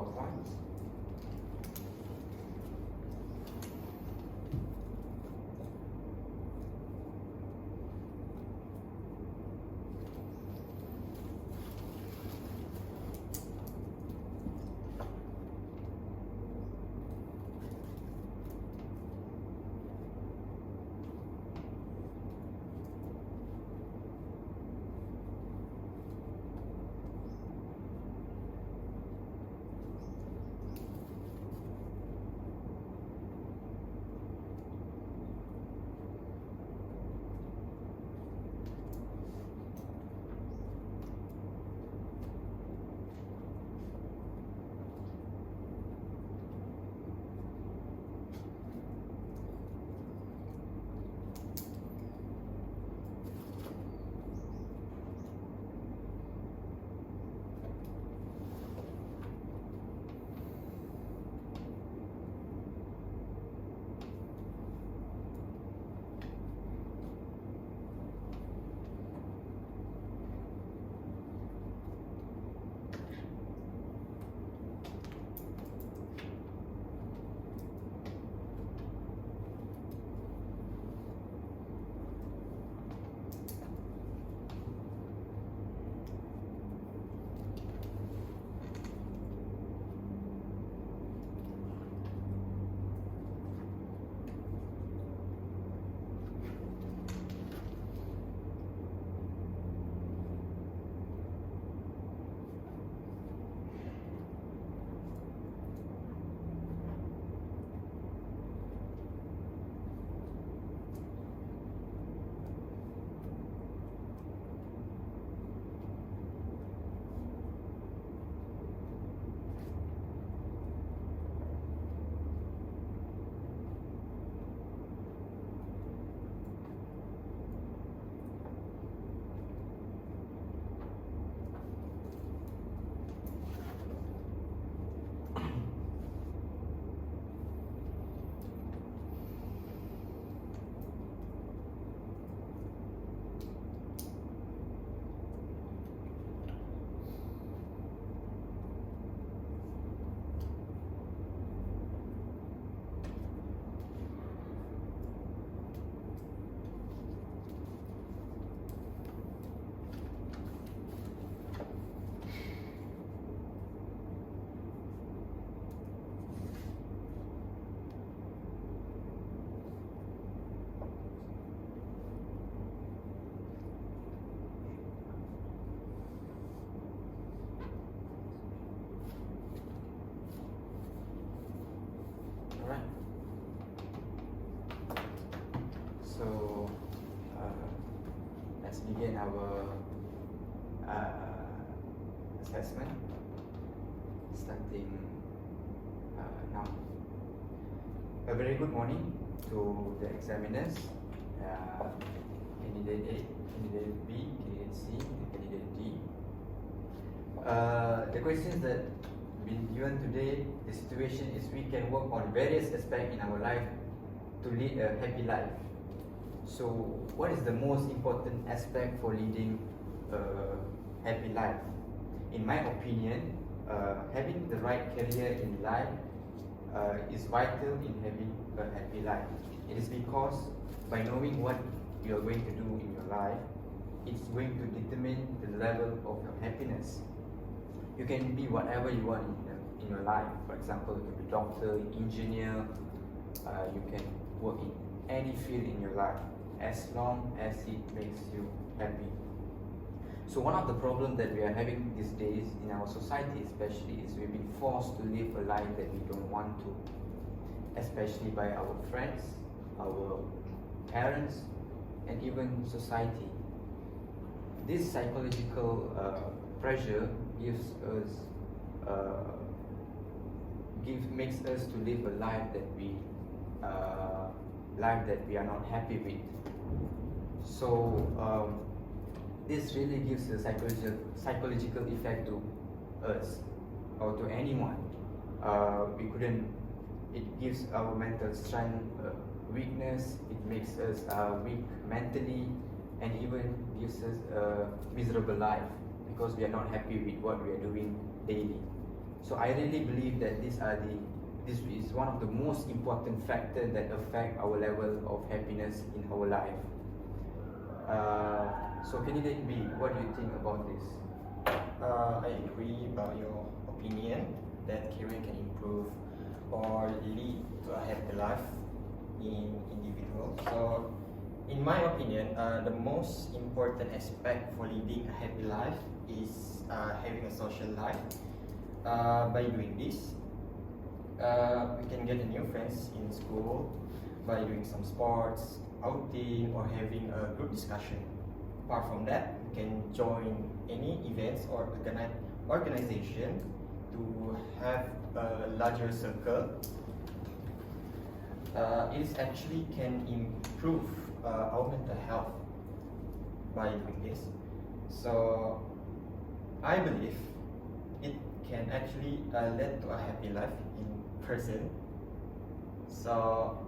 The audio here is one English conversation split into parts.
PowerPoint. Alright. So let's begin our assessment starting now. A very good morning to the examiners, candidate A, candidate B, candidate C, and candidate D. The questions that been given today, the situation is we can work on various aspects in our life to lead a happy life. So what is the most important aspect for leading a happy life? In my opinion, having the right career in life is vital in having a happy life. It is because by knowing what you are going to do in your life, it's going to determine the level of your happiness. You can be whatever you want in your life. For example, you can be doctor, engineer, you can work in any field in your life as long as it makes you happy. So one of the problems that we are having these days in our society especially is we've been forced to live a life that we don't want to, especially by our friends, our parents, and even society. This psychological pressure makes us to live a life that we are not happy with. So this really gives a psychological effect to us or to anyone. It gives our mental strength weakness. It makes us weak mentally, and even gives us a miserable life because we are not happy with what we are doing daily. So I really believe that this is one of the most important factors that affect our level of happiness in our life. So candidate B, what do you think about this? I agree about your opinion that career can improve or lead to a happy life in individuals. So, in my opinion, the most important aspect for leading a happy life is having a social life. By doing this, we can get new friends in school by doing some sports, outing, or having a group discussion. Apart from that, we can join any events or organization to have a larger circle. It actually can improve our mental health by doing this. So I believe it can actually lead to a happy life in person. So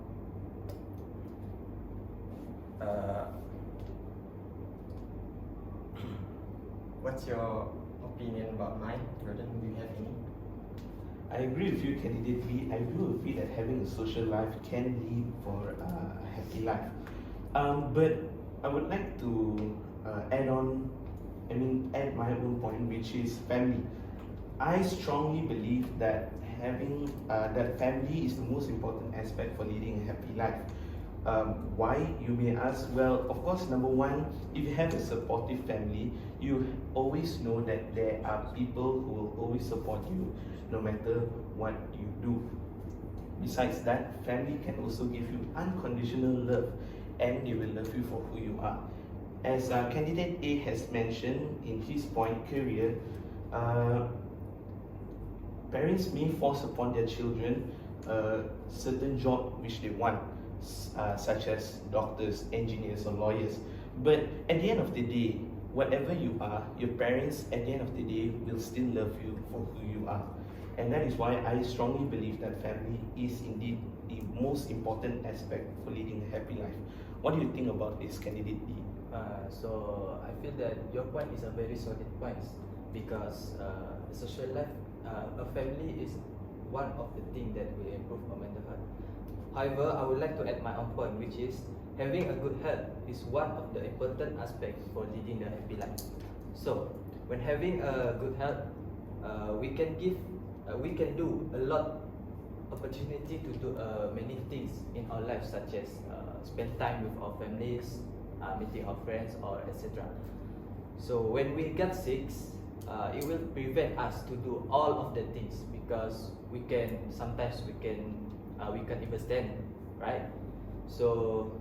what's your opinion about mine, Jordan? Do you have any? I agree with you, candidate B. I do agree that having a social life can lead for a happy life. But I would like to add my own point, which is family. I strongly believe that having that family is the most important aspect for leading a happy life. Why, you may ask? Well, of course, number one, if you have a supportive family, you always know that there are people who will always support you no matter what you do. Besides that, family can also give you unconditional love and they will love you for who you are. As candidate A has mentioned in his point, career, parents may force upon their children a certain job which they want, such as doctors, engineers, or lawyers. But at the end of the day, whatever you are, your parents at the end of the day will still love you for who you are. And that is why I strongly believe that family is indeed the most important aspect for leading a happy life. What do you think about this, candidate B? So I feel that your point is a very solid point because social life, a family is one of the things that will improve our mental health. However, I would like to add my own point, which is having a good health is one of the important aspects for leading a happy life. So when having a good health, we can do a lot opportunity to do many things in our life, such as spend time with our families, meeting our friends, or etc. So when we get sick, it will prevent us to do all of the things because we can even stand, right? So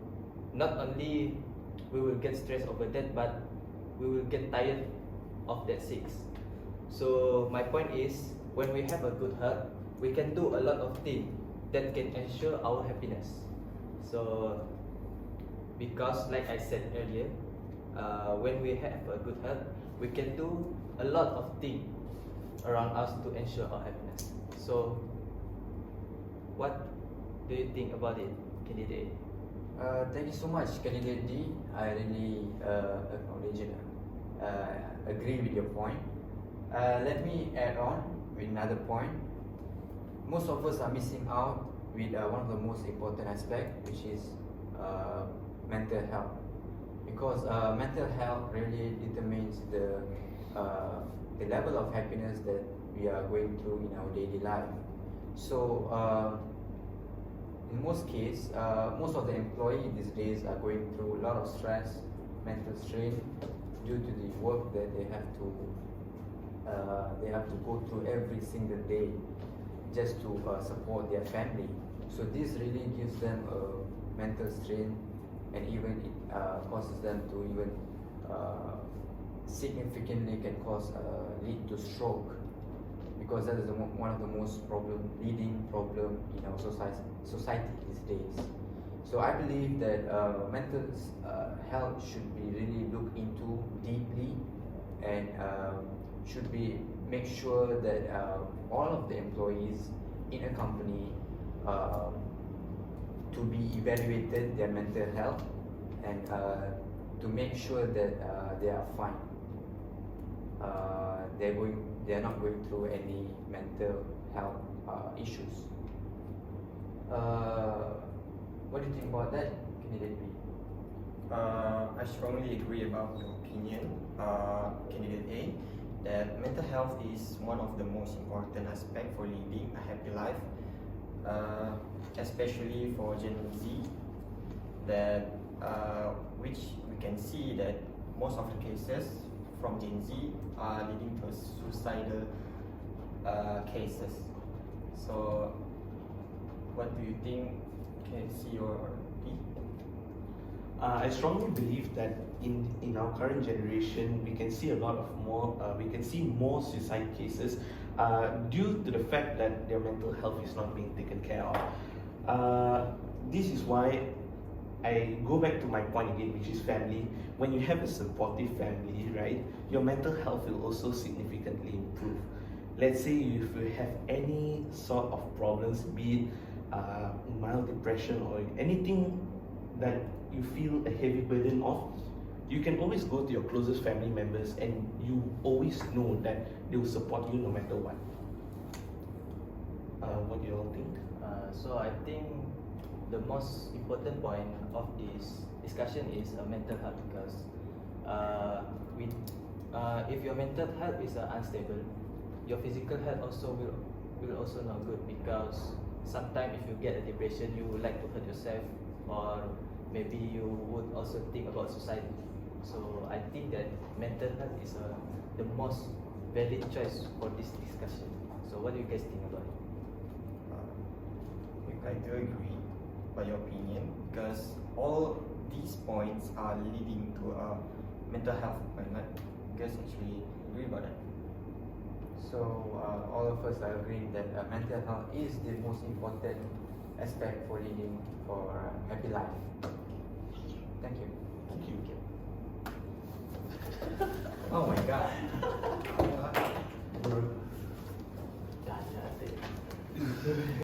not only we will get stressed over that, but we will get tired of that sick. So my point is, when we have a good health, we can do a lot of things that can ensure our happiness. So because like I said earlier, when we have a good health, we can do a lot of things around us to ensure our happiness. So what do you think about it, candidate? Thank you so much, candidate D. I really acknowledge it, agree with your point. Let me add on with another point. Most of us are missing out with one of the most important aspects, which is mental health, because mental health really determines the level of happiness that we are going through in our daily life. So in most cases, most of the employees these days are going through a lot of stress, mental strain due to the work that they have to go through every single day just to support their family. So this really gives them a mental strain, and even it causes them to even significantly can cause lead to stroke, because that is one of the most leading problem in our society these days. So I believe that mental health should be really looked into deeply, and should be make sure that all of the employees in a company to be evaluated their mental health, and to make sure that they are fine. they are not going through any mental health issues. What do you think about that, candidate B? I strongly agree about your opinion, candidate A, that mental health is one of the most important aspects for leading a happy life, especially for Gen Z, that which we can see that most of the cases from Gen Z are leading to suicidal cases. So, what do you think, can C or D? I strongly believe that in our current generation, we can see a lot of more. We can see more suicide cases due to the fact that their mental health is not being taken care of. This is why I go back to my point again, which is family. When you have a supportive family, right, your mental health will also significantly improve. Let's say if you have any sort of problems, be it mild depression or anything that you feel a heavy burden of, you can always go to your closest family members and you always know that they will support you no matter what. What do you all think? So I think the most important point of this discussion is mental health, because if your mental health is unstable, your physical health also will also not good, because sometimes if you get a depression, you would like to hurt yourself, or maybe you would also think about suicide. So I think that mental health is the most valid choice for this discussion. So what do you guys think about it? I do agree by your opinion, because all these points are leading to a mental health. I guess actually agree about that. So all of us are agreeing that mental health is the most important aspect for leading for a happy life. Thank you. Thank you. Oh my god.